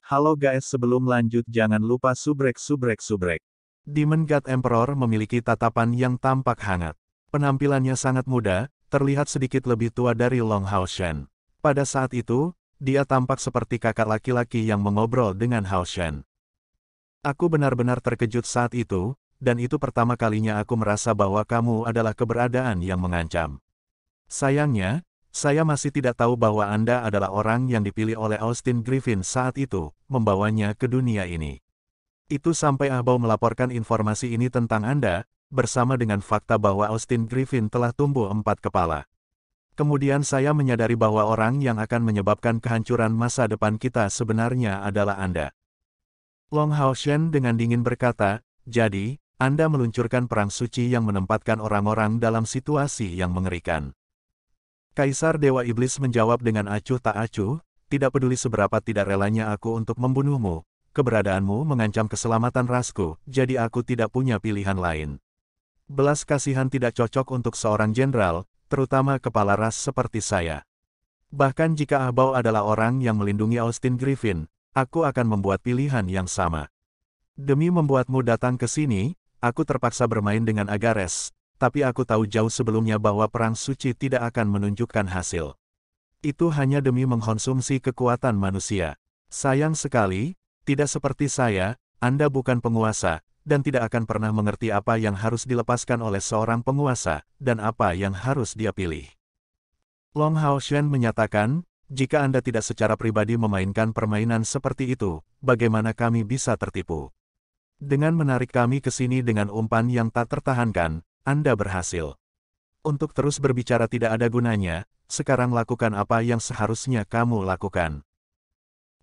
Halo guys, sebelum lanjut jangan lupa subrek. Demon God Emperor memiliki tatapan yang tampak hangat. Penampilannya sangat muda, terlihat sedikit lebih tua dari Long Hao Shen. Pada saat itu, dia tampak seperti kakak laki-laki yang mengobrol dengan Hao Shen. Aku benar-benar terkejut saat itu, dan itu pertama kalinya aku merasa bahwa kamu adalah keberadaan yang mengancam. Sayangnya, saya masih tidak tahu bahwa Anda adalah orang yang dipilih oleh Austin Griffin saat itu, membawanya ke dunia ini. Itu sampai Ahbau melaporkan informasi ini tentang Anda, bersama dengan fakta bahwa Austin Griffin telah tumbuh 4 kepala. Kemudian saya menyadari bahwa orang yang akan menyebabkan kehancuran masa depan kita sebenarnya adalah Anda. Long Hao Shen dengan dingin berkata, jadi, Anda meluncurkan perang suci yang menempatkan orang-orang dalam situasi yang mengerikan. Kaisar Dewa Iblis menjawab dengan acuh tak acuh, tidak peduli seberapa tidak relanya aku untuk membunuhmu, keberadaanmu mengancam keselamatan rasku, jadi aku tidak punya pilihan lain. Belas kasihan tidak cocok untuk seorang jenderal, terutama kepala ras seperti saya. Bahkan jika Ahbau adalah orang yang melindungi Austin Griffin, aku akan membuat pilihan yang sama. Demi membuatmu datang ke sini, aku terpaksa bermain dengan Agares. Tapi aku tahu jauh sebelumnya bahwa perang suci tidak akan menunjukkan hasil. Itu hanya demi mengkonsumsi kekuatan manusia. Sayang sekali, tidak seperti saya, Anda bukan penguasa, dan tidak akan pernah mengerti apa yang harus dilepaskan oleh seorang penguasa, dan apa yang harus dia pilih. Long Hao Shen menyatakan, jika Anda tidak secara pribadi memainkan permainan seperti itu, bagaimana kami bisa tertipu? Dengan menarik kami ke sini dengan umpan yang tak tertahankan, Anda berhasil. Untuk terus berbicara tidak ada gunanya, sekarang lakukan apa yang seharusnya kamu lakukan.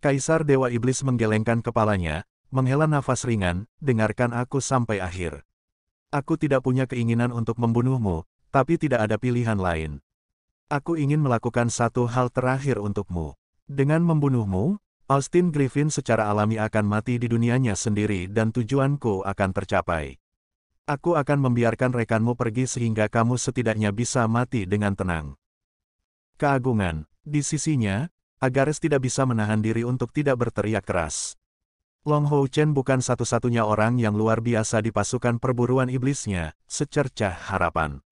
Kaisar Dewa Iblis menggelengkan kepalanya, menghela nafas ringan, dengarkan aku sampai akhir. Aku tidak punya keinginan untuk membunuhmu, tapi tidak ada pilihan lain. Aku ingin melakukan satu hal terakhir untukmu. Dengan membunuhmu, Austin Griffin secara alami akan mati di dunianya sendiri dan tujuanku akan tercapai. Aku akan membiarkan rekanmu pergi sehingga kamu setidaknya bisa mati dengan tenang. Keagungan. Di sisinya, Agares tidak bisa menahan diri untuk tidak berteriak keras. Long Hao Chen bukan satu-satunya orang yang luar biasa di pasukan perburuan iblisnya, secercah harapan.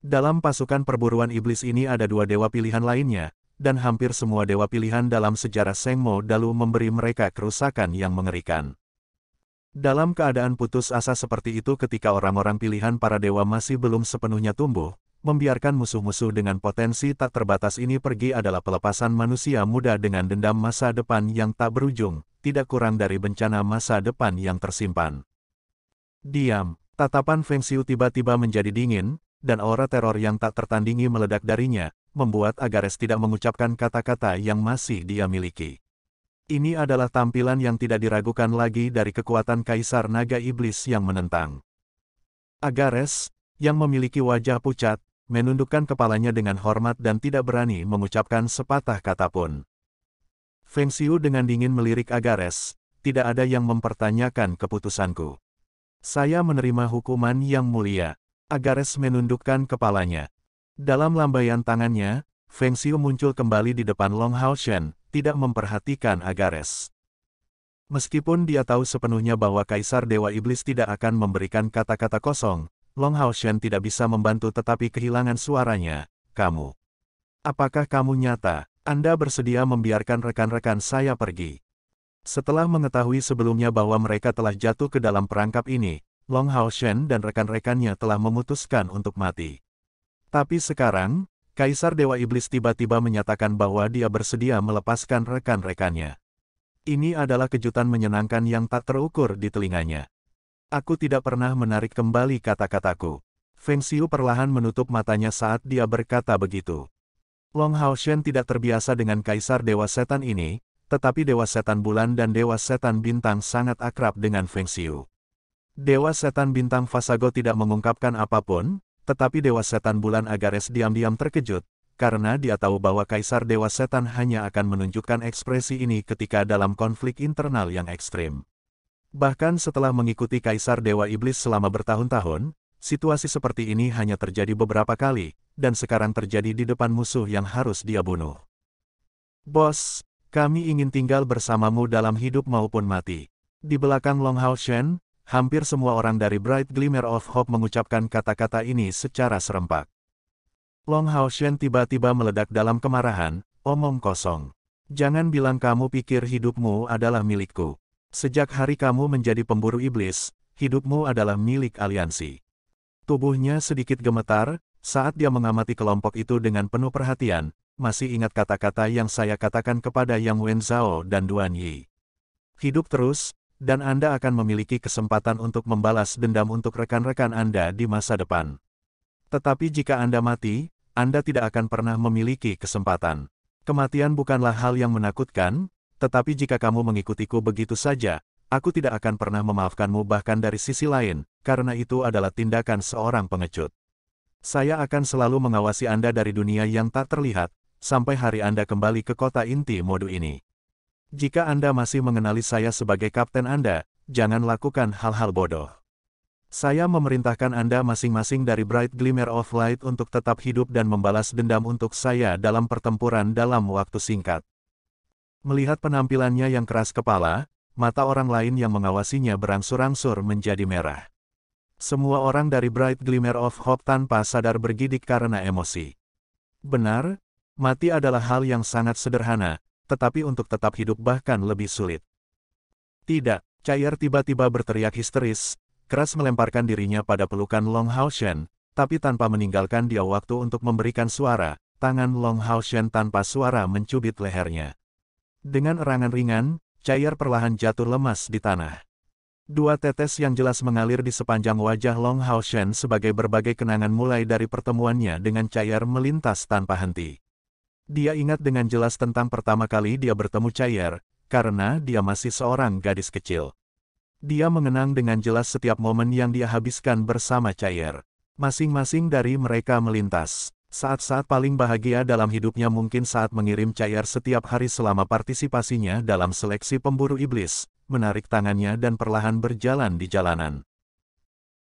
Dalam pasukan perburuan iblis ini ada 2 dewa pilihan lainnya, dan hampir semua dewa pilihan dalam sejarah Sheng Mo Dalu memberi mereka kerusakan yang mengerikan. Dalam keadaan putus asa seperti itu ketika orang-orang pilihan para dewa masih belum sepenuhnya tumbuh, membiarkan musuh-musuh dengan potensi tak terbatas ini pergi adalah pelepasan manusia muda dengan dendam masa depan yang tak berujung, tidak kurang dari bencana masa depan yang tersimpan. Diam, tatapan Feng Xiu tiba-tiba menjadi dingin, dan aura teror yang tak tertandingi meledak darinya, membuat Agares tidak mengucapkan kata-kata yang masih dia miliki. Ini adalah tampilan yang tidak diragukan lagi dari kekuatan Kaisar Naga Iblis yang menentang. Agares, yang memiliki wajah pucat, menundukkan kepalanya dengan hormat dan tidak berani mengucapkan sepatah kata pun. Feng Xiu dengan dingin melirik Agares, tidak ada yang mempertanyakan keputusanku. Saya menerima hukuman yang mulia. Agares menundukkan kepalanya. Dalam lambaian tangannya, Feng Xiu muncul kembali di depan Long Hao Shen, tidak memperhatikan Agares. Meskipun dia tahu sepenuhnya bahwa Kaisar Dewa Iblis tidak akan memberikan kata-kata kosong, Long Hao Shen tidak bisa membantu tetapi kehilangan suaranya. Kamu. Apakah kamu nyata? Anda bersedia membiarkan rekan-rekan saya pergi? Setelah mengetahui sebelumnya bahwa mereka telah jatuh ke dalam perangkap ini, Long Hao Shen dan rekan-rekannya telah memutuskan untuk mati. Tapi sekarang, Kaisar Dewa Iblis tiba-tiba menyatakan bahwa dia bersedia melepaskan rekan-rekannya. Ini adalah kejutan menyenangkan yang tak terukur di telinganya. Aku tidak pernah menarik kembali kata-kataku. Feng Xiu perlahan menutup matanya saat dia berkata begitu. Long Hao Shen tidak terbiasa dengan Kaisar Dewa Setan ini, tetapi Dewa Setan Bulan dan Dewa Setan Bintang sangat akrab dengan Feng Xiu. Dewa Setan Bintang Fasago tidak mengungkapkan apapun, tetapi Dewa Setan Bulan Agares diam-diam terkejut, karena dia tahu bahwa Kaisar Dewa Setan hanya akan menunjukkan ekspresi ini ketika dalam konflik internal yang ekstrim. Bahkan setelah mengikuti Kaisar Dewa Iblis selama bertahun-tahun, situasi seperti ini hanya terjadi beberapa kali, dan sekarang terjadi di depan musuh yang harus dia bunuh. Bos, Kami ingin tinggal bersamamu dalam hidup maupun mati. Di belakang Long Hao Shen, hampir semua orang dari Bright Glimmer of Hope mengucapkan kata-kata ini secara serempak. Long Hao Shen tiba-tiba meledak dalam kemarahan, omong kosong. Jangan bilang kamu pikir hidupmu adalah milikku. Sejak hari kamu menjadi pemburu iblis, hidupmu adalah milik aliansi. Tubuhnya sedikit gemetar, saat dia mengamati kelompok itu dengan penuh perhatian. Masih ingat kata-kata yang saya katakan kepada Yang Wenzhao dan Duan Yi. Hidup terus, dan Anda akan memiliki kesempatan untuk membalas dendam untuk rekan-rekan Anda di masa depan. Tetapi jika Anda mati, Anda tidak akan pernah memiliki kesempatan. Kematian bukanlah hal yang menakutkan, tetapi jika kamu mengikutiku begitu saja, aku tidak akan pernah memaafkanmu bahkan dari sisi lain, karena itu adalah tindakan seorang pengecut. Saya akan selalu mengawasi Anda dari dunia yang tak terlihat, sampai hari Anda kembali ke kota inti mode ini. Jika Anda masih mengenali saya sebagai kapten Anda, jangan lakukan hal-hal bodoh. Saya memerintahkan Anda masing-masing dari Bright Glimmer of Light untuk tetap hidup dan membalas dendam untuk saya dalam pertempuran dalam waktu singkat. Melihat penampilannya yang keras kepala, mata orang lain yang mengawasinya berangsur-angsur menjadi merah. Semua orang dari Bright Glimmer of Hope tanpa sadar bergidik karena emosi. Benar, mati adalah hal yang sangat sederhana, tetapi untuk tetap hidup bahkan lebih sulit. Tidak, Chair tiba-tiba berteriak histeris, keras melemparkan dirinya pada pelukan Long Hao Shen, tapi tanpa meninggalkan dia waktu untuk memberikan suara, tangan Long Hao Shen tanpa suara mencubit lehernya. Dengan erangan ringan, Chair perlahan jatuh lemas di tanah. Dua tetes yang jelas mengalir di sepanjang wajah Long Hao Shen sebagai berbagai kenangan mulai dari pertemuannya dengan Chair melintas tanpa henti. Dia ingat dengan jelas tentang pertama kali dia bertemu Chair, karena dia masih seorang gadis kecil. Dia mengenang dengan jelas setiap momen yang dia habiskan bersama Chair. Masing-masing dari mereka melintas. Saat-saat paling bahagia dalam hidupnya mungkin saat mengirim Chair setiap hari selama partisipasinya dalam seleksi pemburu iblis, menarik tangannya dan perlahan berjalan di jalanan.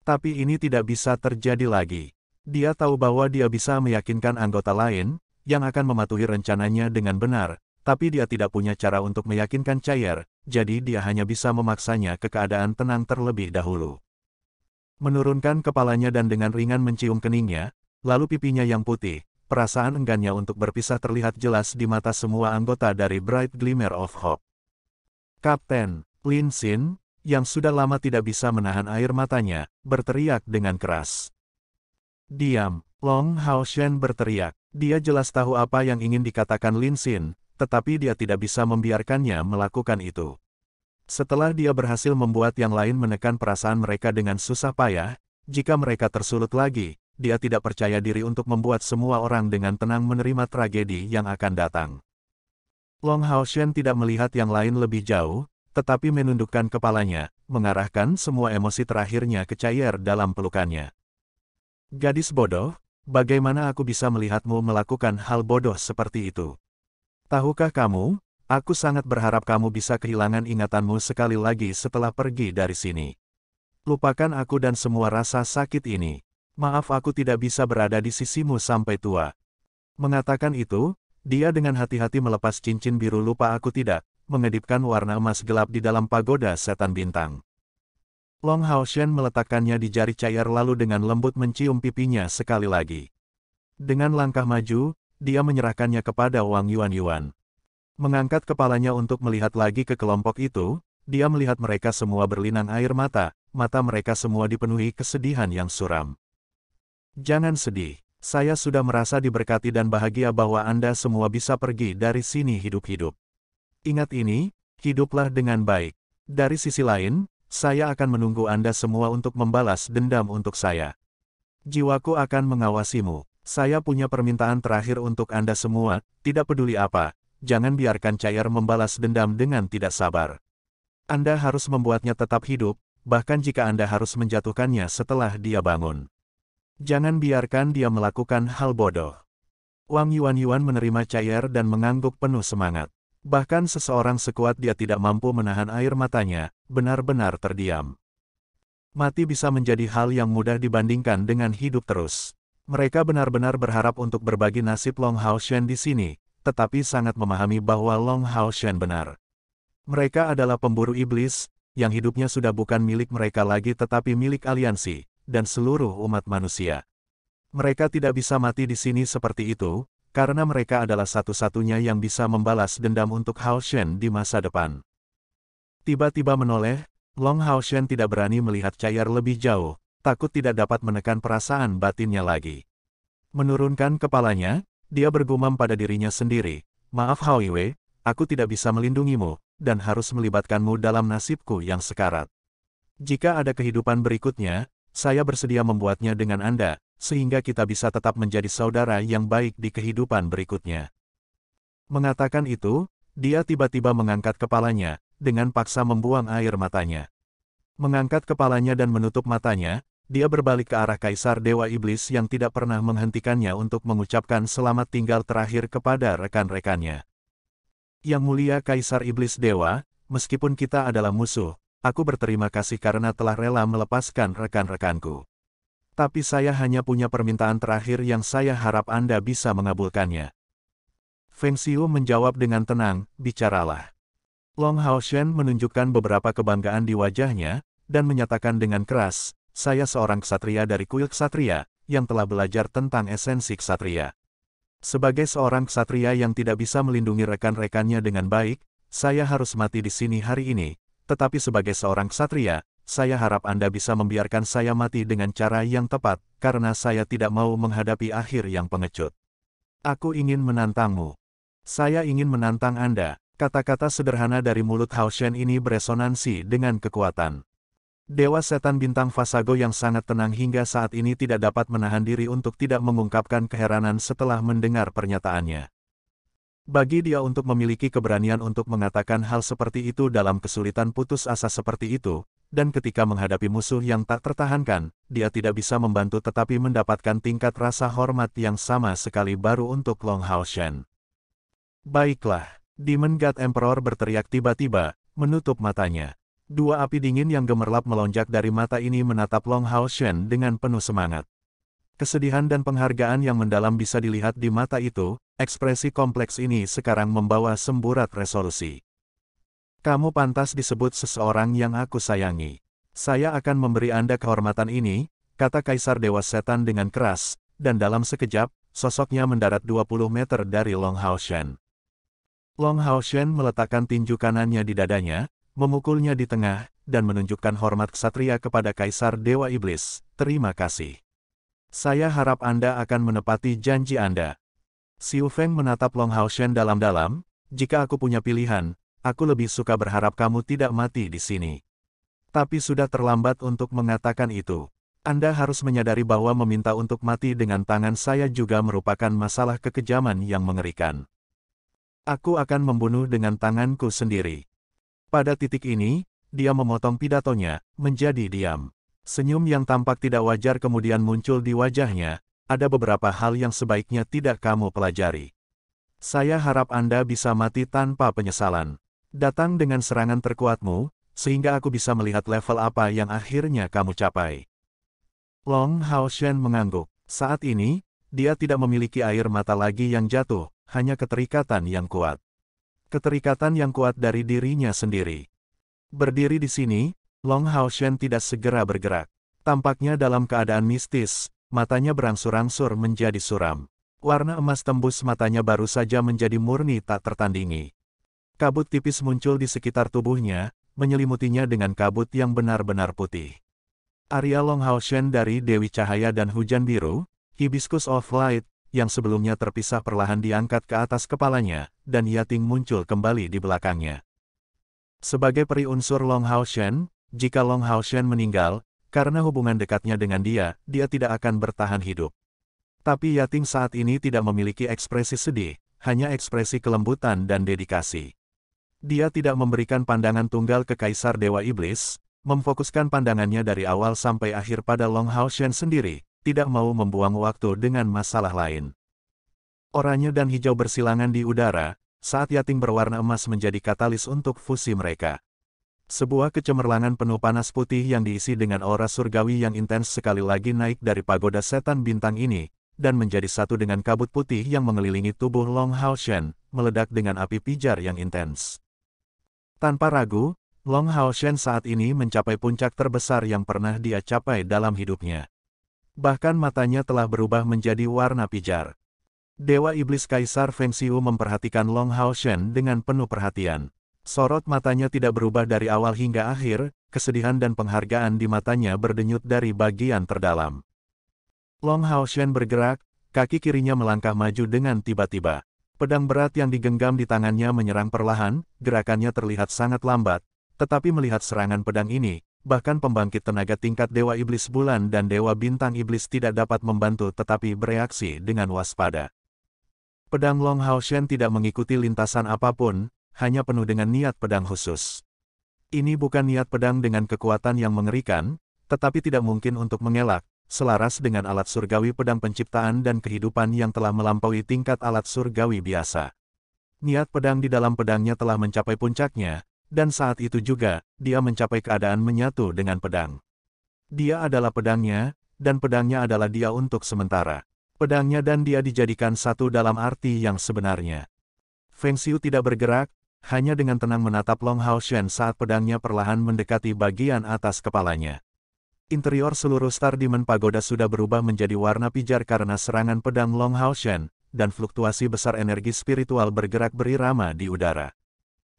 Tapi ini tidak bisa terjadi lagi. Dia tahu bahwa dia bisa meyakinkan anggota lain, yang akan mematuhi rencananya dengan benar, tapi dia tidak punya cara untuk meyakinkan Chair, jadi dia hanya bisa memaksanya ke keadaan tenang terlebih dahulu. Menurunkan kepalanya dan dengan ringan mencium keningnya, lalu pipinya yang putih, perasaan enggannya untuk berpisah terlihat jelas di mata semua anggota dari Bright Glimmer of Hope. Kapten Lin Xin, yang sudah lama tidak bisa menahan air matanya, berteriak dengan keras. Diam, Long Hao Shen berteriak. Dia jelas tahu apa yang ingin dikatakan Lin Xin, tetapi dia tidak bisa membiarkannya melakukan itu. Setelah dia berhasil membuat yang lain menekan perasaan mereka dengan susah payah, jika mereka tersulut lagi, dia tidak percaya diri untuk membuat semua orang dengan tenang menerima tragedi yang akan datang. Long Hao Shen tidak melihat yang lain lebih jauh, tetapi menundukkan kepalanya, mengarahkan semua emosi terakhirnya ke Chair dalam pelukannya. Gadis bodoh, bagaimana aku bisa melihatmu melakukan hal bodoh seperti itu? Tahukah kamu, aku sangat berharap kamu bisa kehilangan ingatanmu sekali lagi setelah pergi dari sini. Lupakan aku dan semua rasa sakit ini. Maaf aku tidak bisa berada di sisimu sampai tua. Mengatakan itu, dia dengan hati-hati melepas cincin biru lupa aku tidak, mengedipkan warna emas gelap di dalam pagoda setan bintang. Long Hao Shen meletakkannya di jari Chair lalu dengan lembut mencium pipinya sekali lagi. Dengan langkah maju, dia menyerahkannya kepada Wang Yuan. Mengangkat kepalanya untuk melihat lagi ke kelompok itu, dia melihat mereka semua berlinang air mata, mata mereka semua dipenuhi kesedihan yang suram. Jangan sedih, saya sudah merasa diberkati dan bahagia bahwa Anda semua bisa pergi dari sini hidup-hidup. Ingat ini, hiduplah dengan baik. Dari sisi lain, saya akan menunggu Anda semua untuk membalas dendam untuk saya. Jiwaku akan mengawasimu. Saya punya permintaan terakhir untuk Anda semua, tidak peduli apa, jangan biarkan Chair membalas dendam dengan tidak sabar. Anda harus membuatnya tetap hidup, bahkan jika Anda harus menjatuhkannya setelah dia bangun. Jangan biarkan dia melakukan hal bodoh. Wang Yuan menerima Chair dan mengangguk penuh semangat. Bahkan seseorang sekuat dia tidak mampu menahan air matanya, benar-benar terdiam. Mati bisa menjadi hal yang mudah dibandingkan dengan hidup terus. Mereka benar-benar berharap untuk berbagi nasib Long Hao Shen di sini, tetapi sangat memahami bahwa Long Hao Shen benar. Mereka adalah pemburu iblis, yang hidupnya sudah bukan milik mereka lagi tetapi milik aliansi, dan seluruh umat manusia. Mereka tidak bisa mati di sini seperti itu, karena mereka adalah satu-satunya yang bisa membalas dendam untuk Hao Shen di masa depan. Tiba-tiba menoleh, Long Hao Shen tidak berani melihat Cayar lebih jauh, takut tidak dapat menekan perasaan batinnya lagi. Menurunkan kepalanya, dia bergumam pada dirinya sendiri, "Maaf Hao Yue, aku tidak bisa melindungimu, dan harus melibatkanmu dalam nasibku yang sekarat. Jika ada kehidupan berikutnya, saya bersedia membuatnya dengan Anda, sehingga kita bisa tetap menjadi saudara yang baik di kehidupan berikutnya." Mengatakan itu, dia tiba-tiba mengangkat kepalanya, dengan paksa membuang air matanya. Mengangkat kepalanya dan menutup matanya, dia berbalik ke arah Kaisar Dewa Iblis yang tidak pernah menghentikannya untuk mengucapkan selamat tinggal terakhir kepada rekan-rekannya. "Yang mulia Kaisar Iblis Dewa, meskipun kita adalah musuh, aku berterima kasih karena telah rela melepaskan rekan-rekanku. Tapi saya hanya punya permintaan terakhir yang saya harap Anda bisa mengabulkannya." Feng Xiu menjawab dengan tenang, "Bicaralah." Long Hao Shen menunjukkan beberapa kebanggaan di wajahnya, dan menyatakan dengan keras, "Saya seorang ksatria dari kuil ksatria, yang telah belajar tentang esensi ksatria. Sebagai seorang ksatria yang tidak bisa melindungi rekan-rekannya dengan baik, saya harus mati di sini hari ini, tetapi sebagai seorang ksatria, saya harap Anda bisa membiarkan saya mati dengan cara yang tepat, karena saya tidak mau menghadapi akhir yang pengecut. Aku ingin menantangmu. Saya ingin menantang Anda." Kata-kata sederhana dari mulut Hao Shen ini beresonansi dengan kekuatan. Dewa Setan Bintang Fasago yang sangat tenang hingga saat ini tidak dapat menahan diri untuk tidak mengungkapkan keheranan setelah mendengar pernyataannya. Bagi dia untuk memiliki keberanian untuk mengatakan hal seperti itu dalam kesulitan putus asa seperti itu, dan ketika menghadapi musuh yang tak tertahankan, dia tidak bisa membantu tetapi mendapatkan tingkat rasa hormat yang sama sekali baru untuk Long Hao Shen. "Baiklah." Demon God Emperor berteriak tiba-tiba, menutup matanya. Dua api dingin yang gemerlap melonjak dari mata ini menatap Long Hao Shen dengan penuh semangat. Kesedihan dan penghargaan yang mendalam bisa dilihat di mata itu, ekspresi kompleks ini sekarang membawa semburat resolusi. "Kamu pantas disebut seseorang yang aku sayangi. Saya akan memberi Anda kehormatan ini," kata Kaisar Dewa Setan dengan keras, dan dalam sekejap, sosoknya mendarat 20 meter dari Long Hao Shen. Long Hao Shen meletakkan tinju kanannya di dadanya, memukulnya di tengah, dan menunjukkan hormat ksatria kepada Kaisar Dewa Iblis. "Terima kasih. Saya harap Anda akan menepati janji Anda." Xiu Feng menatap Long Hao Shen dalam-dalam, "Jika aku punya pilihan, aku lebih suka berharap kamu tidak mati di sini. Tapi sudah terlambat untuk mengatakan itu. Anda harus menyadari bahwa meminta untuk mati dengan tangan saya juga merupakan masalah kekejaman yang mengerikan. Aku akan membunuh dengan tanganku sendiri." Pada titik ini, dia memotong pidatonya, menjadi diam. Senyum yang tampak tidak wajar kemudian muncul di wajahnya. "Ada beberapa hal yang sebaiknya tidak kamu pelajari. Saya harap Anda bisa mati tanpa penyesalan. Datang dengan serangan terkuatmu, sehingga aku bisa melihat level apa yang akhirnya kamu capai." Long Hao Shen mengangguk. Saat ini, dia tidak memiliki air mata lagi yang jatuh, hanya keterikatan yang kuat. Keterikatan yang kuat dari dirinya sendiri. Berdiri di sini, Long Hao Shen tidak segera bergerak. Tampaknya dalam keadaan mistis, matanya berangsur-angsur menjadi suram. Warna emas tembus matanya baru saja menjadi murni tak tertandingi. Kabut tipis muncul di sekitar tubuhnya, menyelimutinya dengan kabut yang benar-benar putih. Arya Long Hao Shen dari Dewi Cahaya dan Hujan Biru, Hibiscus of Light, yang sebelumnya terpisah perlahan diangkat ke atas kepalanya, dan Yating muncul kembali di belakangnya. Sebagai peri unsur Long Hao Shen, jika Long Hao Shen meninggal, karena hubungan dekatnya dengan dia tidak akan bertahan hidup. Tapi Yating saat ini tidak memiliki ekspresi sedih, hanya ekspresi kelembutan dan dedikasi. Dia tidak memberikan pandangan tunggal ke Kaisar Dewa Iblis, memfokuskan pandangannya dari awal sampai akhir pada Long Hao Shen sendiri, tidak mau membuang waktu dengan masalah lain. Oranye dan hijau bersilangan di udara, saat Yating berwarna emas menjadi katalis untuk fusi mereka. Sebuah kecemerlangan penuh panas putih yang diisi dengan aura surgawi yang intens sekali lagi naik dari pagoda setan bintang ini, dan menjadi satu dengan kabut putih yang mengelilingi tubuh Long Haoshen, meledak dengan api pijar yang intens. Tanpa ragu, Long Haoshen saat ini mencapai puncak terbesar yang pernah dia capai dalam hidupnya. Bahkan matanya telah berubah menjadi warna pijar. Dewa Iblis Kaisar Feng Xiu memperhatikan Long Haoshen dengan penuh perhatian. Sorot matanya tidak berubah dari awal hingga akhir, kesedihan dan penghargaan di matanya berdenyut dari bagian terdalam. Long Haoshen bergerak, kaki kirinya melangkah maju dengan tiba-tiba. Pedang berat yang digenggam di tangannya menyerang perlahan, gerakannya terlihat sangat lambat, tetapi melihat serangan pedang ini, bahkan pembangkit tenaga tingkat Dewa Iblis Bulan dan Dewa Bintang Iblis tidak dapat membantu tetapi bereaksi dengan waspada. Pedang Long Haoshen tidak mengikuti lintasan apapun, hanya penuh dengan niat pedang khusus. Ini bukan niat pedang dengan kekuatan yang mengerikan, tetapi tidak mungkin untuk mengelak, selaras dengan alat surgawi pedang penciptaan dan kehidupan yang telah melampaui tingkat alat surgawi biasa. Niat pedang di dalam pedangnya telah mencapai puncaknya, dan saat itu juga, dia mencapai keadaan menyatu dengan pedang. Dia adalah pedangnya, dan pedangnya adalah dia untuk sementara. Pedangnya dan dia dijadikan satu dalam arti yang sebenarnya. Feng Xiu tidak bergerak, hanya dengan tenang menatap Long Haoshen saat pedangnya perlahan mendekati bagian atas kepalanya. Interior seluruh Star Demon Pagoda sudah berubah menjadi warna pijar karena serangan pedang Long Haoshen, dan fluktuasi besar energi spiritual bergerak berirama di udara.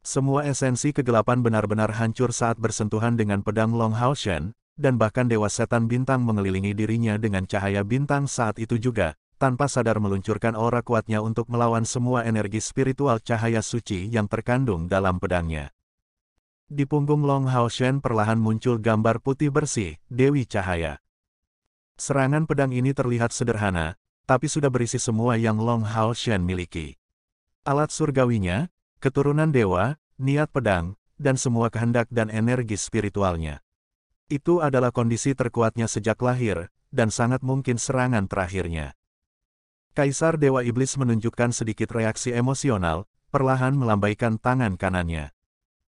Semua esensi kegelapan benar-benar hancur saat bersentuhan dengan pedang Long Haoshen, dan bahkan Dewa Setan Bintang mengelilingi dirinya dengan cahaya bintang saat itu juga, tanpa sadar meluncurkan aura kuatnya untuk melawan semua energi spiritual cahaya suci yang terkandung dalam pedangnya. Di punggung Long Haoshen perlahan muncul gambar putih bersih, Dewi Cahaya. Serangan pedang ini terlihat sederhana, tapi sudah berisi semua yang Long Haoshen miliki. Alat surgawinya, keturunan dewa, niat pedang, dan semua kehendak dan energi spiritualnya. Itu adalah kondisi terkuatnya sejak lahir, dan sangat mungkin serangan terakhirnya. Kaisar Dewa Iblis menunjukkan sedikit reaksi emosional, perlahan melambaikan tangan kanannya.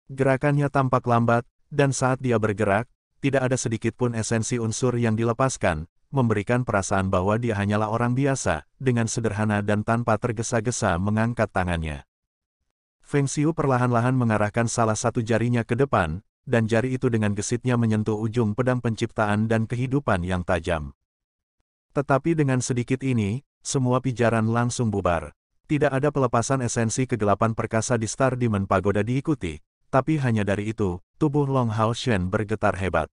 Gerakannya tampak lambat, dan saat dia bergerak, tidak ada sedikit pun esensi unsur yang dilepaskan, memberikan perasaan bahwa dia hanyalah orang biasa, dengan sederhana dan tanpa tergesa-gesa mengangkat tangannya. Feng Xiu perlahan-lahan mengarahkan salah satu jarinya ke depan, dan jari itu dengan gesitnya menyentuh ujung pedang penciptaan dan kehidupan yang tajam. Tetapi dengan sedikit ini, semua pijaran langsung bubar. Tidak ada pelepasan esensi kegelapan perkasa di Star Demon Pagoda diikuti, tapi hanya dari itu, tubuh Long Haoshen bergetar hebat.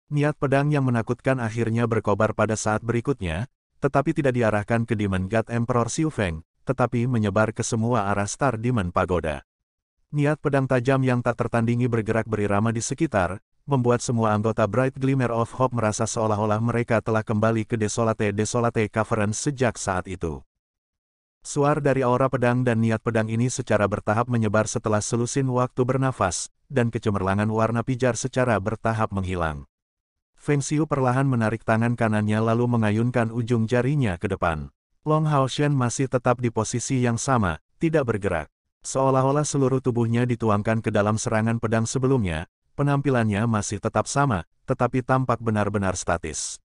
Niat pedang yang menakutkan akhirnya berkobar pada saat berikutnya, tetapi tidak diarahkan ke Demon God Emperor Xiu Feng, tetapi menyebar ke semua arah Star Demon Pagoda. Niat pedang tajam yang tak tertandingi bergerak berirama di sekitar, membuat semua anggota Bright Glimmer of Hope merasa seolah-olah mereka telah kembali ke Desolate Cavern sejak saat itu. Suar dari aura pedang dan niat pedang ini secara bertahap menyebar setelah selusin waktu bernafas, dan kecemerlangan warna pijar secara bertahap menghilang. Feng Xiu perlahan menarik tangan kanannya lalu mengayunkan ujung jarinya ke depan. Long Haoshen masih tetap di posisi yang sama, tidak bergerak. Seolah-olah seluruh tubuhnya dituangkan ke dalam serangan pedang sebelumnya, penampilannya masih tetap sama, tetapi tampak benar-benar statis.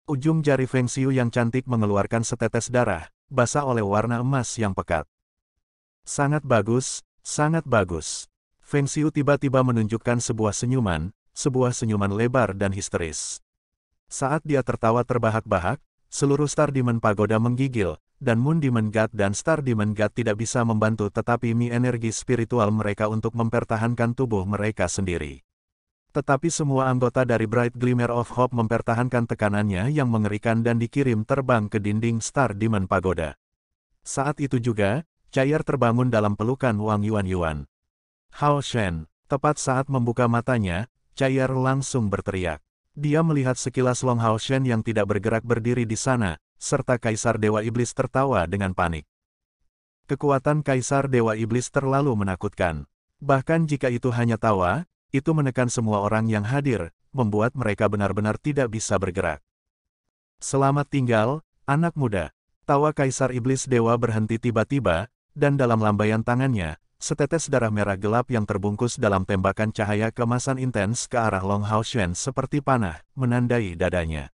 Ujung jari Feng Xiu yang cantik mengeluarkan setetes darah, basah oleh warna emas yang pekat. Sangat bagus, sangat bagus. Feng Xiu tiba-tiba menunjukkan sebuah senyuman lebar dan histeris. Saat dia tertawa terbahak-bahak, seluruh Star Demon Pagoda menggigil, dan Moon Demon God dan Star Demon God tidak bisa membantu tetapi energi spiritual mereka untuk mempertahankan tubuh mereka sendiri. Tetapi semua anggota dari Bright Glimmer of Hope mempertahankan tekanannya yang mengerikan dan dikirim terbang ke dinding Star Demon Pagoda. Saat itu juga, Cair terbangun dalam pelukan Wang Yuan. Haoshen, tepat saat membuka matanya, Cair langsung berteriak. Dia melihat sekilas Long Haoshen yang tidak bergerak berdiri di sana, serta Kaisar Dewa Iblis tertawa dengan panik. Kekuatan Kaisar Dewa Iblis terlalu menakutkan. Bahkan jika itu hanya tawa, itu menekan semua orang yang hadir, membuat mereka benar-benar tidak bisa bergerak. Selamat tinggal, anak muda. Tawa Kaisar Iblis Dewa berhenti tiba-tiba, dan dalam lambaian tangannya, setetes darah merah gelap yang terbungkus dalam tembakan cahaya keemasan intens ke arah Long Haoshen seperti panah, menandai dadanya.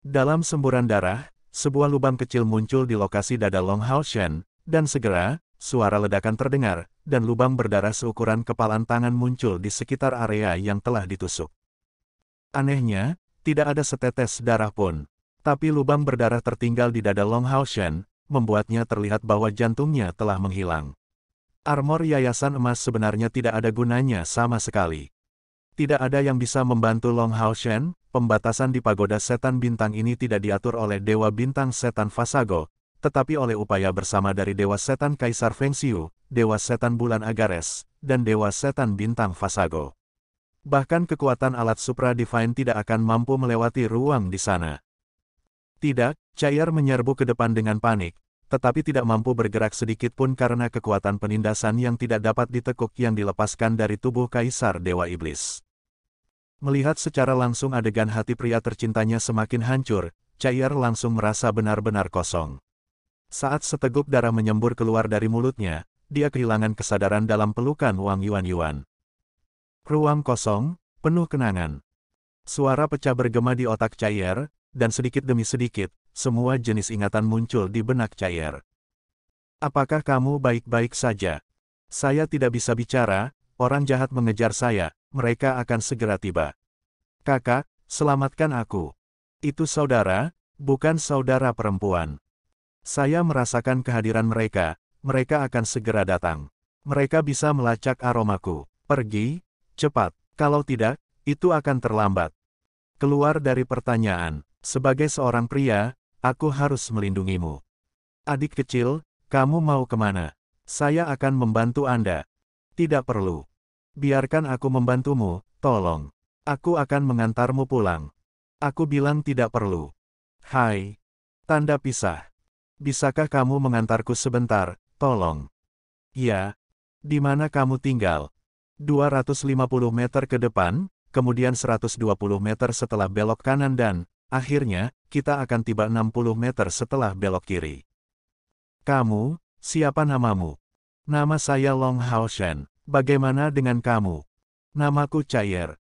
Dalam semburan darah, sebuah lubang kecil muncul di lokasi dada Long Hao Shen, dan segera, suara ledakan terdengar, dan lubang berdarah seukuran kepalan tangan muncul di sekitar area yang telah ditusuk. Anehnya, tidak ada setetes darah pun. Tapi lubang berdarah tertinggal di dada Long Hao Shen, membuatnya terlihat bahwa jantungnya telah menghilang. Armor Yayasan Emas sebenarnya tidak ada gunanya sama sekali. Tidak ada yang bisa membantu Long Hao Shen, pembatasan di pagoda setan bintang ini tidak diatur oleh Dewa Bintang Setan Fasago, tetapi oleh upaya bersama dari Dewa Setan Kaisar Feng Xiu, Dewa Setan Bulan Agares, dan Dewa Setan Bintang Fasago. Bahkan kekuatan alat Supra Divine tidak akan mampu melewati ruang di sana. Tidak, Cair menyerbu ke depan dengan panik, tetapi tidak mampu bergerak sedikit pun karena kekuatan penindasan yang tidak dapat ditekuk yang dilepaskan dari tubuh Kaisar Dewa Iblis. Melihat secara langsung adegan hati pria tercintanya semakin hancur, Cair langsung merasa benar-benar kosong. Saat seteguk darah menyembur keluar dari mulutnya, dia kehilangan kesadaran dalam pelukan Wang Yuan. Ruang kosong, penuh kenangan. Suara pecah bergema di otak Cair, dan sedikit demi sedikit, semua jenis ingatan muncul di benak Cair. Apakah kamu baik-baik saja? Saya tidak bisa bicara, orang jahat mengejar saya, mereka akan segera tiba. Kakak, selamatkan aku. Itu saudara, bukan saudara perempuan. Saya merasakan kehadiran mereka, mereka akan segera datang. Mereka bisa melacak aromaku. Pergi, cepat, kalau tidak, itu akan terlambat. Keluar dari pertanyaan, sebagai seorang pria, aku harus melindungimu. Adik kecil, kamu mau kemana? Saya akan membantu Anda. Tidak perlu. Biarkan aku membantumu, tolong. Aku akan mengantarmu pulang. Aku bilang tidak perlu. Hai. Tanda pisah. Bisakah kamu mengantarku sebentar, tolong? Ya. Di mana kamu tinggal? 250 meter ke depan, kemudian 120 meter setelah belok kanan dan, akhirnya, kita akan tiba 60 meter setelah belok kiri. Kamu, siapa namamu? Nama saya Long Hao Shen. Bagaimana dengan kamu? Namaku Cair.